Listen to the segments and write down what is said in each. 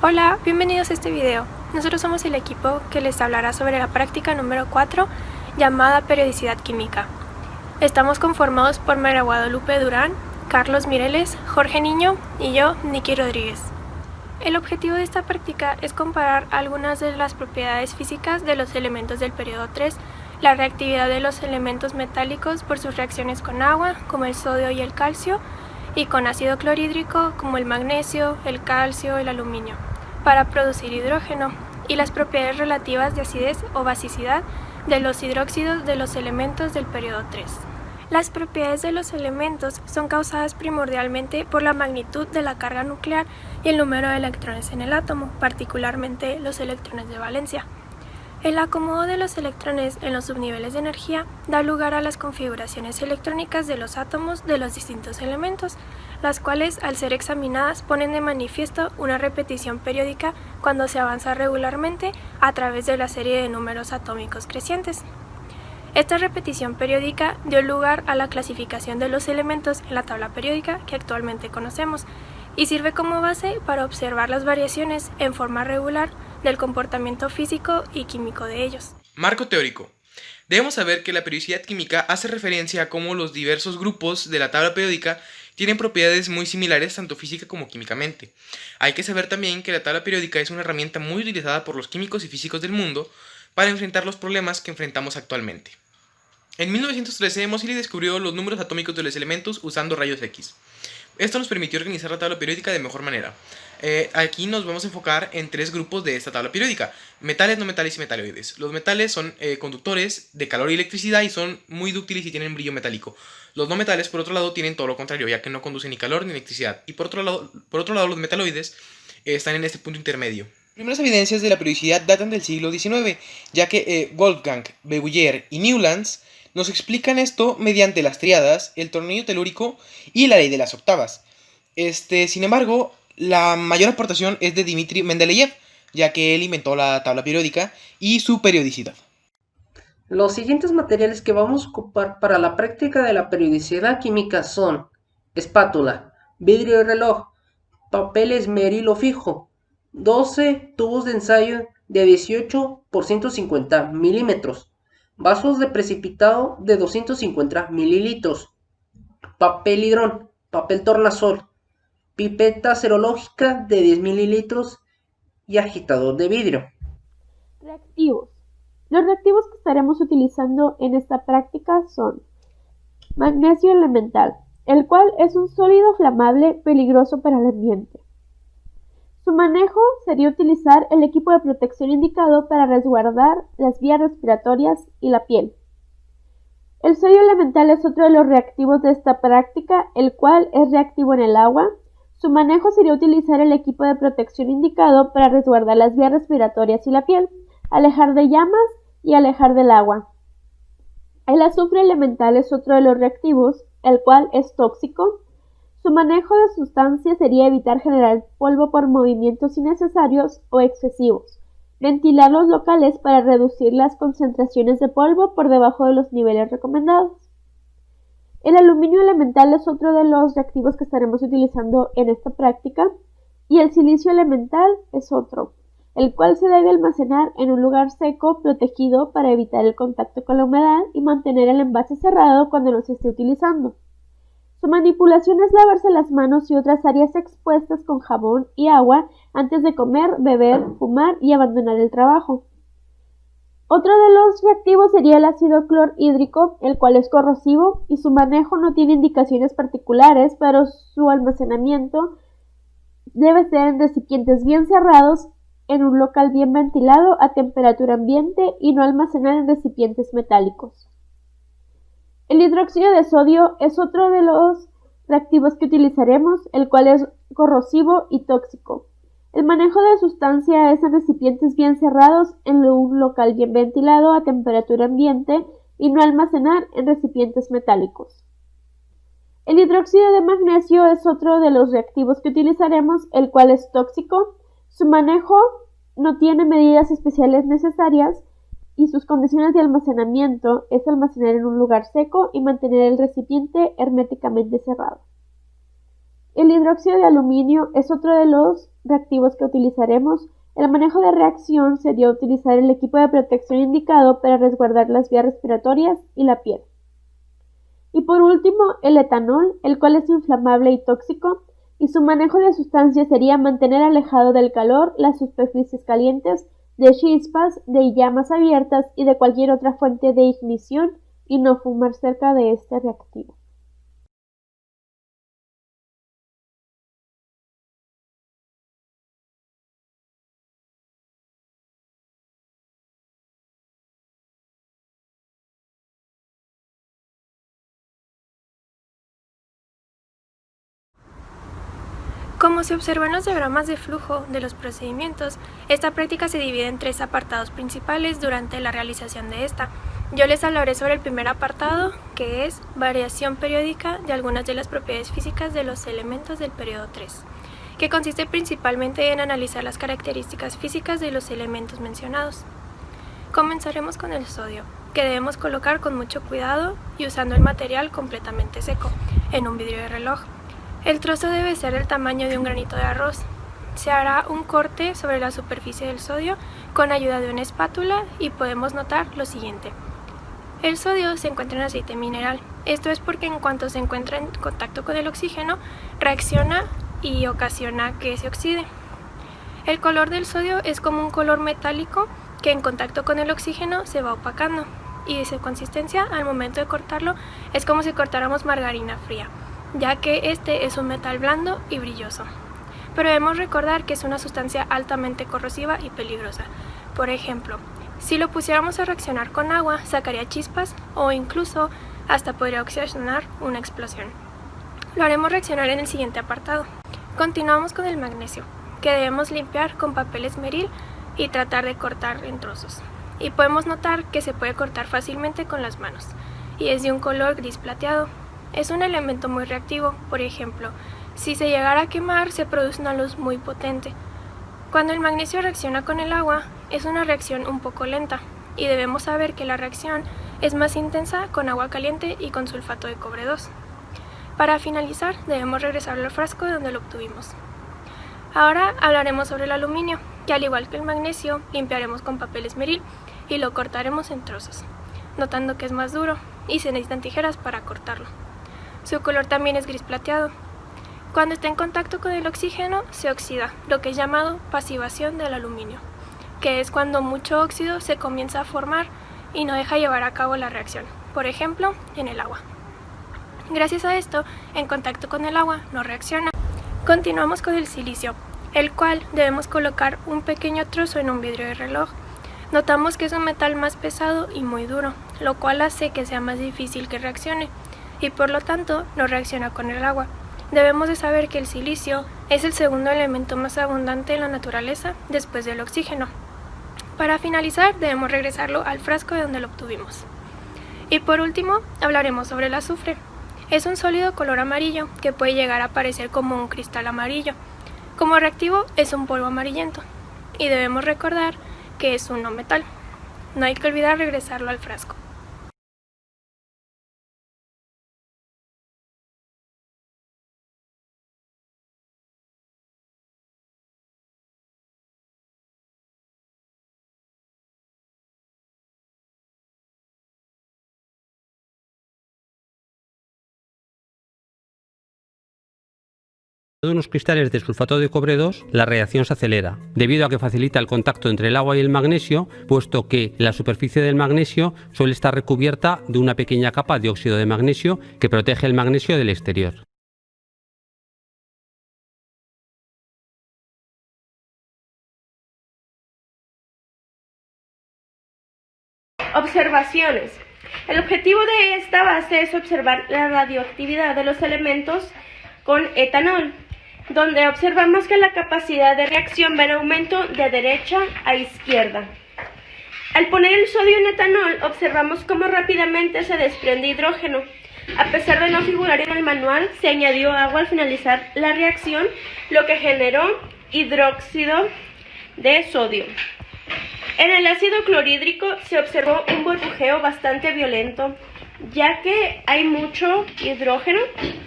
Hola, bienvenidos a este video. Nosotros somos el equipo que les hablará sobre la práctica número 4 llamada periodicidad química. Estamos conformados por María Guadalupe Durán, Carlos Mireles, Jorge Niño y yo, Nikki Rodríguez. El objetivo de esta práctica es comparar algunas de las propiedades físicas de los elementos del periodo 3, la reactividad de los elementos metálicos por sus reacciones con agua, como el sodio y el calcio, y con ácido clorhídrico, como el magnesio, el calcio, el aluminio, para producir hidrógeno, y las propiedades relativas de acidez o basicidad de los hidróxidos de los elementos del periodo 3. Las propiedades de los elementos son causadas primordialmente por la magnitud de la carga nuclear y el número de electrones en el átomo, particularmente los electrones de valencia. El acomodo de los electrones en los subniveles de energía da lugar a las configuraciones electrónicas de los átomos de los distintos elementos, las cuales, al ser examinadas, ponen de manifiesto una repetición periódica cuando se avanza regularmente a través de la serie de números atómicos crecientes. Esta repetición periódica dio lugar a la clasificación de los elementos en la tabla periódica que actualmente conocemos y sirve como base para observar las variaciones en forma regular del comportamiento físico y químico de ellos. Marco teórico. Debemos saber que la periodicidad química hace referencia a cómo los diversos grupos de la tabla periódica tienen propiedades muy similares tanto física como químicamente. Hay que saber también que la tabla periódica es una herramienta muy utilizada por los químicos y físicos del mundo para enfrentar los problemas que enfrentamos actualmente. En 1913, Moseley descubrió los números atómicos de los elementos usando rayos X. Esto nos permitió organizar la tabla periódica de mejor manera. Aquí nos vamos a enfocar en tres grupos de esta tabla periódica: metales, no metales y metaloides. Los metales son conductores de calor y electricidad y son muy dúctiles y tienen brillo metálico. Los no metales, por otro lado, tienen todo lo contrario, ya que no conducen ni calor ni electricidad. Y por otro lado los metaloides están en este punto intermedio. Las primeras evidencias de la periodicidad datan del siglo XIX, ya que Wolfgang, Beguier y Newlands nos explican esto mediante las tríadas, el tornillo telúrico y la ley de las octavas. Sin embargo, la mayor aportación es de Dmitri Mendeleev, ya que él inventó la tabla periódica y su periodicidad. Los siguientes materiales que vamos a ocupar para la práctica de la periodicidad química son espátula, vidrio y reloj, papel esmerilo fijo, 12 tubos de ensayo de 18 por 150 milímetros, vasos de precipitado de 250 mililitros, papel hidrón, papel tornasol, pipeta serológica de 10 mililitros y agitador de vidrio. Reactivos. Los reactivos que estaremos utilizando en esta práctica son magnesio elemental, el cual es un sólido flamable peligroso para el ambiente. Su manejo sería utilizar el equipo de protección indicado para resguardar las vías respiratorias y la piel. El sodio elemental es otro de los reactivos de esta práctica, el cual es reactivo en el agua. Su manejo sería utilizar el equipo de protección indicado para resguardar las vías respiratorias y la piel, alejar de llamas y alejar del agua. El azufre elemental es otro de los reactivos, el cual es tóxico. Su manejo de sustancia sería evitar generar polvo por movimientos innecesarios o excesivos, ventilar los locales para reducir las concentraciones de polvo por debajo de los niveles recomendados. El aluminio elemental es otro de los reactivos que estaremos utilizando en esta práctica, y el silicio elemental es otro, el cual se debe almacenar en un lugar seco protegido para evitar el contacto con la humedad y mantener el envase cerrado cuando no se esté utilizando. Su manipulación es lavarse las manos y otras áreas expuestas con jabón y agua antes de comer, beber, fumar y abandonar el trabajo. Otro de los reactivos sería el ácido clorhídrico, el cual es corrosivo y su manejo no tiene indicaciones particulares, pero su almacenamiento debe ser en recipientes bien cerrados, en un local bien ventilado a temperatura ambiente y no almacenar en recipientes metálicos. El hidróxido de sodio es otro de los reactivos que utilizaremos, el cual es corrosivo y tóxico. El manejo de sustancia es en recipientes bien cerrados, en un local bien ventilado a temperatura ambiente y no almacenar en recipientes metálicos. El hidróxido de magnesio es otro de los reactivos que utilizaremos, el cual es tóxico. Su manejo no tiene medidas especiales necesarias y sus condiciones de almacenamiento es almacenar en un lugar seco y mantener el recipiente herméticamente cerrado. El hidróxido de aluminio es otro de los reactivos que utilizaremos. El manejo de reacción sería utilizar el equipo de protección indicado para resguardar las vías respiratorias y la piel. Y por último, el etanol, el cual es inflamable y tóxico, y su manejo de sustancia sería mantener alejado del calor las superficies calientes, de chispas, de llamas abiertas y de cualquier otra fuente de ignición, y no fumar cerca de este reactivo. Como se observa en los diagramas de flujo de los procedimientos, esta práctica se divide en 3 apartados principales durante la realización de esta. Yo les hablaré sobre el primer apartado, que es variación periódica de algunas de las propiedades físicas de los elementos del periodo 3, que consiste principalmente en analizar las características físicas de los elementos mencionados. Comenzaremos con el sodio, que debemos colocar con mucho cuidado y usando el material completamente seco, en un vidrio de reloj. El trozo debe ser del tamaño de un granito de arroz. Se hará un corte sobre la superficie del sodio con ayuda de una espátula y podemos notar lo siguiente. El sodio se encuentra en aceite mineral. Esto es porque en cuanto se encuentra en contacto con el oxígeno, reacciona y ocasiona que se oxide. El color del sodio es como un color metálico que en contacto con el oxígeno se va opacando, y su consistencia al momento de cortarlo es como si cortáramos margarina fría, ya que este es un metal blando y brilloso. Pero debemos recordar que es una sustancia altamente corrosiva y peligrosa. Por ejemplo, si lo pusiéramos a reaccionar con agua, sacaría chispas o incluso hasta podría ocasionar una explosión. Lo haremos reaccionar en el siguiente apartado. Continuamos con el magnesio, que debemos limpiar con papel esmeril y tratar de cortar en trozos. Y podemos notar que se puede cortar fácilmente con las manos, y es de un color gris plateado. Es un elemento muy reactivo. Por ejemplo, si se llegara a quemar, se produce una luz muy potente. Cuando el magnesio reacciona con el agua, es una reacción un poco lenta, y debemos saber que la reacción es más intensa con agua caliente y con sulfato de cobre 2. Para finalizar, debemos regresarlo al frasco donde lo obtuvimos. Ahora hablaremos sobre el aluminio, que al igual que el magnesio, limpiaremos con papel esmeril y lo cortaremos en trozos, notando que es más duro y se necesitan tijeras para cortarlo. Su color también es gris plateado. Cuando está en contacto con el oxígeno, se oxida, lo que es llamado pasivación del aluminio, que es cuando mucho óxido se comienza a formar y no deja llevar a cabo la reacción, por ejemplo, en el agua. Gracias a esto, en contacto con el agua no reacciona. Continuamos con el silicio, el cual debemos colocar un pequeño trozo en un vidrio de reloj. Notamos que es un metal más pesado y muy duro, lo cual hace que sea más difícil que reaccione, y por lo tanto no reacciona con el agua. Debemos de saber que el silicio es el segundo elemento más abundante en la naturaleza después del oxígeno. Para finalizar, debemos regresarlo al frasco de donde lo obtuvimos. Y por último, hablaremos sobre el azufre. Es un sólido color amarillo que puede llegar a parecer como un cristal amarillo. Como reactivo es un polvo amarillento, y debemos recordar que es un no metal. No hay que olvidar regresarlo al frasco. De unos cristales de sulfato de cobre 2, la reacción se acelera, debido a que facilita el contacto entre el agua y el magnesio, puesto que la superficie del magnesio suele estar recubierta de una pequeña capa de óxido de magnesio que protege el magnesio del exterior. Observaciones. El objetivo de esta base es observar la radioactividad de los elementos con etanol, donde observamos que la capacidad de reacción va en aumento de derecha a izquierda. Al poner el sodio en etanol, observamos cómo rápidamente se desprende hidrógeno. A pesar de no figurar en el manual, se añadió agua al finalizar la reacción, lo que generó hidróxido de sodio. En el ácido clorhídrico se observó un burbujeo bastante violento, ya que hay mucho hidrógeno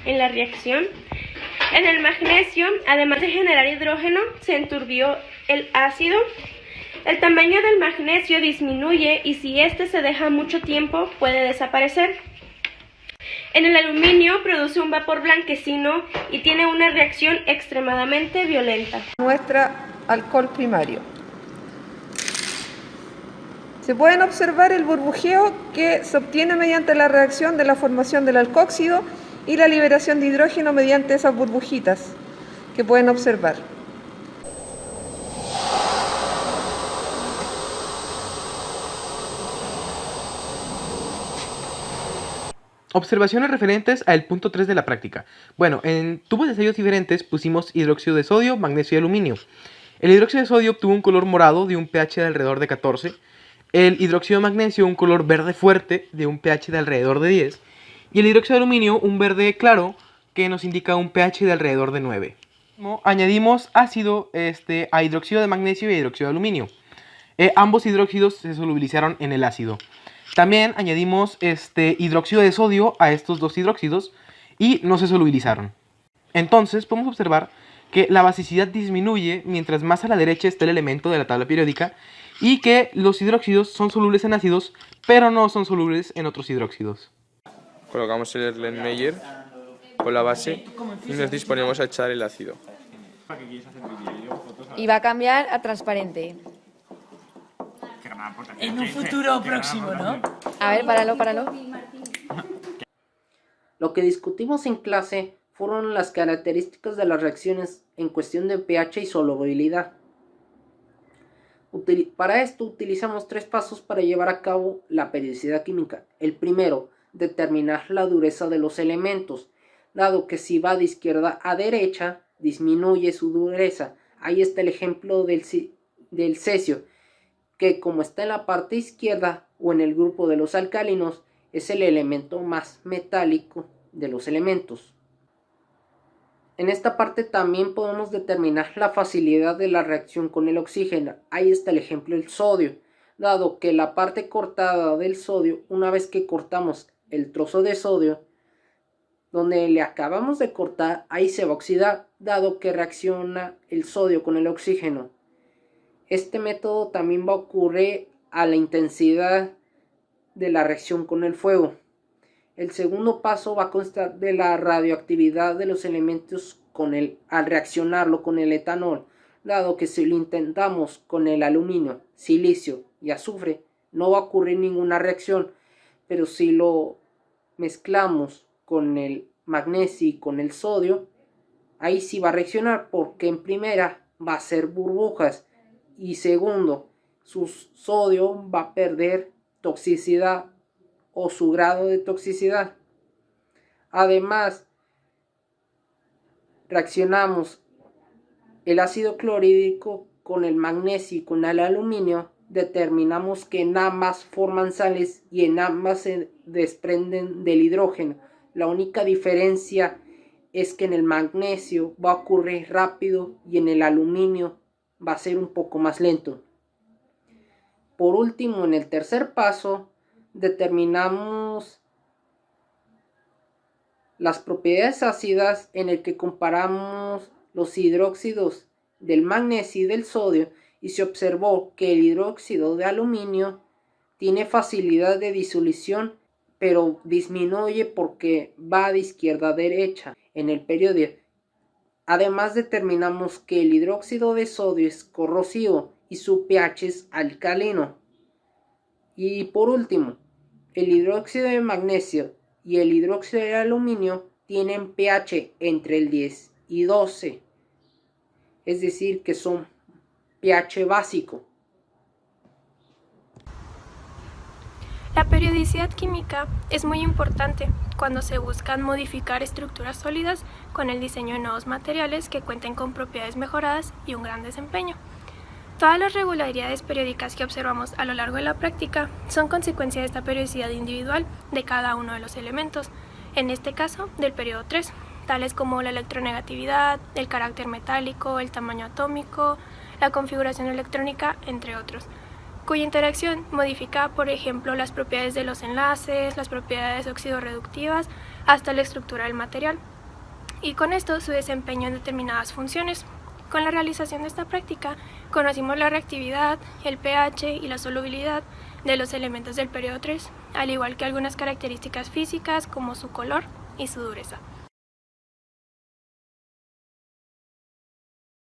en la reacción, En el magnesio, además de generar hidrógeno, se enturbió el ácido. El tamaño del magnesio disminuye y si éste se deja mucho tiempo puede desaparecer. En el aluminio produce un vapor blanquecino y tiene una reacción extremadamente violenta. Muestra alcohol primario. Se pueden observar el burbujeo que se obtiene mediante la reacción de la formación del alcóxido y la liberación de hidrógeno mediante esas burbujitas que pueden observar. Observaciones referentes al punto 3 de la práctica. Bueno, en tubos de sellos diferentes pusimos hidróxido de sodio, magnesio y aluminio. El hidróxido de sodio obtuvo un color morado de un pH de alrededor de 14. El hidróxido de magnesio un color verde fuerte de un pH de alrededor de 10. Y el hidróxido de aluminio un verde claro que nos indica un pH de alrededor de 9. Añadimos ácido a hidróxido de magnesio y hidróxido de aluminio. Ambos hidróxidos se solubilizaron en el ácido. También añadimos hidróxido de sodio a estos dos hidróxidos y no se solubilizaron. Entonces podemos observar que la basicidad disminuye mientras más a la derecha está el elemento de la tabla periódica y que los hidróxidos son solubles en ácidos, pero no son solubles en otros hidróxidos. Colocamos el Erlenmeyer con la base y nos disponemos a echar el ácido. Y va a cambiar a transparente. En un futuro próximo, ¿no? A ver, páralo. Lo que discutimos en clase fueron las características de las reacciones en cuestión de pH y solubilidad. Para esto utilizamos 3 pasos para llevar a cabo la periodicidad química. El primero, determinar la dureza de los elementos, dado que si va de izquierda a derecha, disminuye su dureza. Ahí está el ejemplo del cesio, que como está en la parte izquierda o en el grupo de los alcalinos, es el elemento más metálico de los elementos. En esta parte también podemos determinar la facilidad de la reacción con el oxígeno. Ahí está el ejemplo del sodio, dado que la parte cortada del sodio, una vez que cortamos el trozo de sodio, donde le acabamos de cortar, ahí se va a oxidar, dado que reacciona el sodio con el oxígeno. Este método también va a ocurrir a la intensidad de la reacción con el fuego. El segundo paso va a constar de la radioactividad de los elementos al reaccionarlo con el etanol, dado que si lo intentamos con el aluminio, silicio y azufre, no va a ocurrir ninguna reacción, pero si lo mezclamos con el magnesio y con el sodio, ahí sí va a reaccionar, porque en primera va a ser burbujas y segundo, su sodio va a perder toxicidad o su grado de toxicidad. Además, reaccionamos el ácido clorhídrico con el magnesio y con el aluminio, determinamos que en ambas forman sales y en ambas se desprenden del hidrógeno. La única diferencia es que en el magnesio va a ocurrir rápido y en el aluminio va a ser un poco más lento. Por último, en el tercer paso, determinamos las propiedades ácidas en el que comparamos los hidróxidos del magnesio y del sodio y se observó que el hidróxido de aluminio tiene facilidad de disolución, pero disminuye porque va de izquierda a derecha en el periodo. Además determinamos que el hidróxido de sodio es corrosivo y su pH es alcalino. Y por último, el hidróxido de magnesio y el hidróxido de aluminio tienen pH entre el 10 y 12, es decir que son pH básico. La periodicidad química es muy importante cuando se buscan modificar estructuras sólidas con el diseño de nuevos materiales que cuenten con propiedades mejoradas y un gran desempeño. Todas las regularidades periódicas que observamos a lo largo de la práctica son consecuencia de esta periodicidad individual de cada uno de los elementos, en este caso del periodo 3, tales como la electronegatividad, el carácter metálico, el tamaño atómico, la configuración electrónica, entre otros, cuya interacción modifica, por ejemplo, las propiedades de los enlaces, las propiedades oxidorreductivas, hasta la estructura del material. y con esto su desempeño en determinadas funciones. Con la realización de esta práctica conocimos la reactividad, el pH y la solubilidad de los elementos del periodo 3, al igual que algunas características físicas como su color y su dureza.